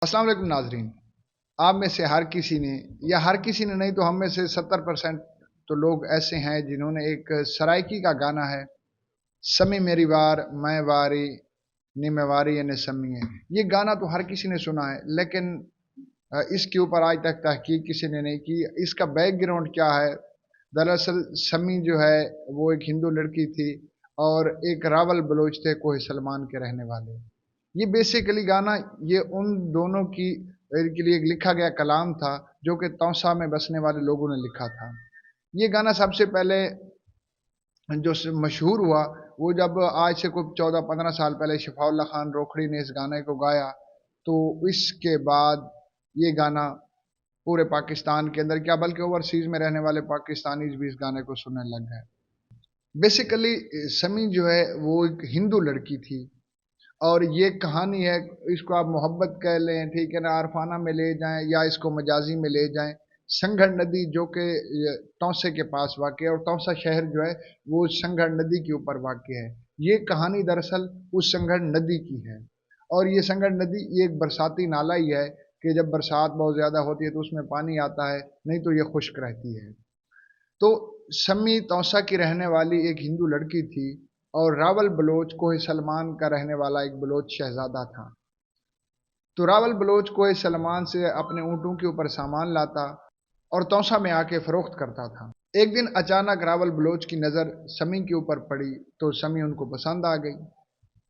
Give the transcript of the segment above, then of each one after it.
अस्सलाम वालेकुम नाजरीन। आप में से हर किसी ने या हर किसी ने नहीं तो हम में से 70% तो लोग ऐसे हैं जिन्होंने एक सराइकी का गाना है, समी मेरी वार मैं वारी नी मैं वारी ने समी है। ये गाना तो हर किसी ने सुना है, लेकिन इसके ऊपर आज तक तहकीक किसी ने नहीं की। इसका बैकग्राउंड क्या है? दरअसल समी जो है वो एक हिंदू लड़की थी और एक रावल बलोच थे, कोहे सलमान के रहने वाले। ये बेसिकली गाना ये उन दोनों की के लिए लिखा गया कलाम था जो कि तौसा में बसने वाले लोगों ने लिखा था। ये गाना सबसे पहले जो मशहूर हुआ वो जब आज से कुछ 14-15 साल पहले शफाउल्ला खान रोखड़ी ने इस गाने को गाया, तो इसके बाद ये गाना पूरे पाकिस्तान के अंदर क्या बल्कि ओवरसीज में रहने वाले पाकिस्तानीज भी इस गाने को सुनने लग गए। बेसिकली समी जो है वो एक हिंदू लड़की थी और ये कहानी है, इसको आप मोहब्बत कह लें, ठीक है ना, अरफाना में ले जाएं या इसको मजाजी में ले जाएं। संगड़ नदी जो कि तौसे के पास वाक़ है और तौसा शहर जो है वो संगड़ नदी के ऊपर वाक़ है। ये कहानी दरअसल उस संगड़ नदी की है और ये संगड़ नदी ये एक बरसाती नाला ही है कि जब बरसात बहुत ज़्यादा होती है तो उसमें पानी आता है, नहीं तो ये खुश्क रहती है। तो शम्मी तौसा की रहने वाली एक हिंदू लड़की थी और रावल बलोच कोहे सलमान का रहने वाला एक बलोच शहजादा था। तो रावल बलोच कोहे सलमान से अपने ऊँटों के ऊपर सामान लाता और तौसा में आके फरोख्त करता था। एक दिन अचानक रावल बलोच की नज़र शमी के ऊपर पड़ी तो शमी उनको पसंद आ गई।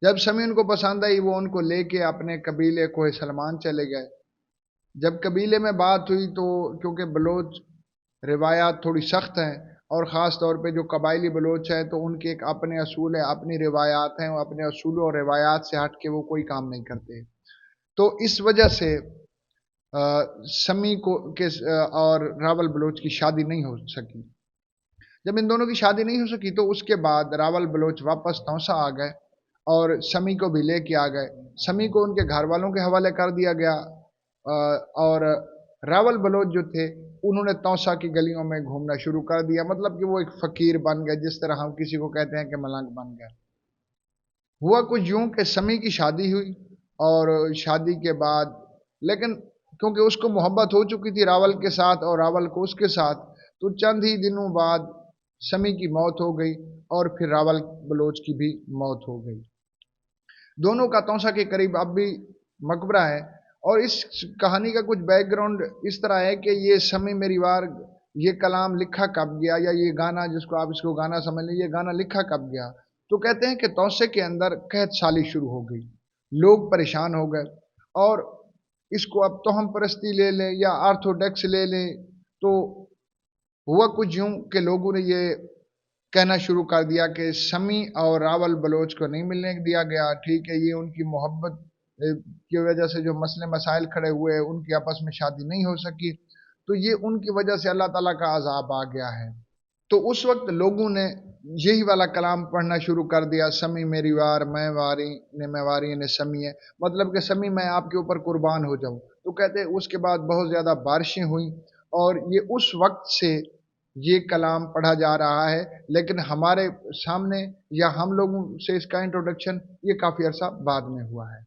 जब शमी उनको पसंद आई वो उनको लेके अपने कबीले कोहे सलमान चले गए। जब कबीले में बात हुई तो क्योंकि बलोच रिवायात थोड़ी सख्त हैं और ख़ास तौर पे जो कबायली बलोच है तो उनके एक अपने असूल है, अपनी रिवायात हैं, वो अपने असूलों और रिवायात से हट के वो कोई काम नहीं करते। तो इस वजह से शमी को के और रावल बलोच की शादी नहीं हो सकी। जब इन दोनों की शादी नहीं हो सकी तो उसके बाद रावल बलोच वापस तौसा आ गए और शमी को भी लेके आ गए। शमी को उनके घर वालों के हवाले कर दिया गया और रावल बलोच जो थे उन्होंने तौसा की गलियों में घूमना शुरू कर दिया, मतलब कि वो एक फ़कीर बन गए, जिस तरह हम किसी को कहते हैं कि मलंग बन गए। हुआ कुछ यूं कि शमी की शादी हुई और शादी के बाद लेकिन क्योंकि उसको मोहब्बत हो चुकी थी रावल के साथ और रावल को उसके साथ, तो चंद ही दिनों बाद शमी की मौत हो गई और फिर रावल बलोच की भी मौत हो गई। दोनों का तौसा के करीब अब भी मकबरा है और इस कहानी का कुछ बैकग्राउंड इस तरह है कि ये शमी मेरी वार ये कलाम लिखा कब गया या ये गाना जिसको आप इसको गाना समझ लें, ये गाना लिखा कब गया। तो कहते हैं कि तौसे के अंदर कहत साली शुरू हो गई, लोग परेशान हो गए और इसको अब तोहम परस्ती ले लें या आर्थोडॉक्स ले लें। तो हुआ कुछ यूं कि लोगों ने ये कहना शुरू कर दिया कि शमी और रावल बलोच को नहीं मिलने दिया गया, ठीक है, ये उनकी मोहब्बत की वजह से जो मसले मसाइल खड़े हुए उनकी आपस में शादी नहीं हो सकी, तो ये उनकी वजह से अल्लाह ताला का अजाब आ गया है। तो उस वक्त लोगों ने यही वाला कलाम पढ़ना शुरू कर दिया, शमी मेरी वार मैं वारी ने मैं वारी ने शमी है, मतलब कि शमी मैं आपके ऊपर कुर्बान हो जाऊं। तो कहते हैं उसके बाद बहुत ज़्यादा बारिशें हुई और ये उस वक्त से ये कलाम पढ़ा जा रहा है, लेकिन हमारे सामने या हम लोगों से इसका इंट्रोडक्शन ये काफ़ी अरसा बाद में हुआ है।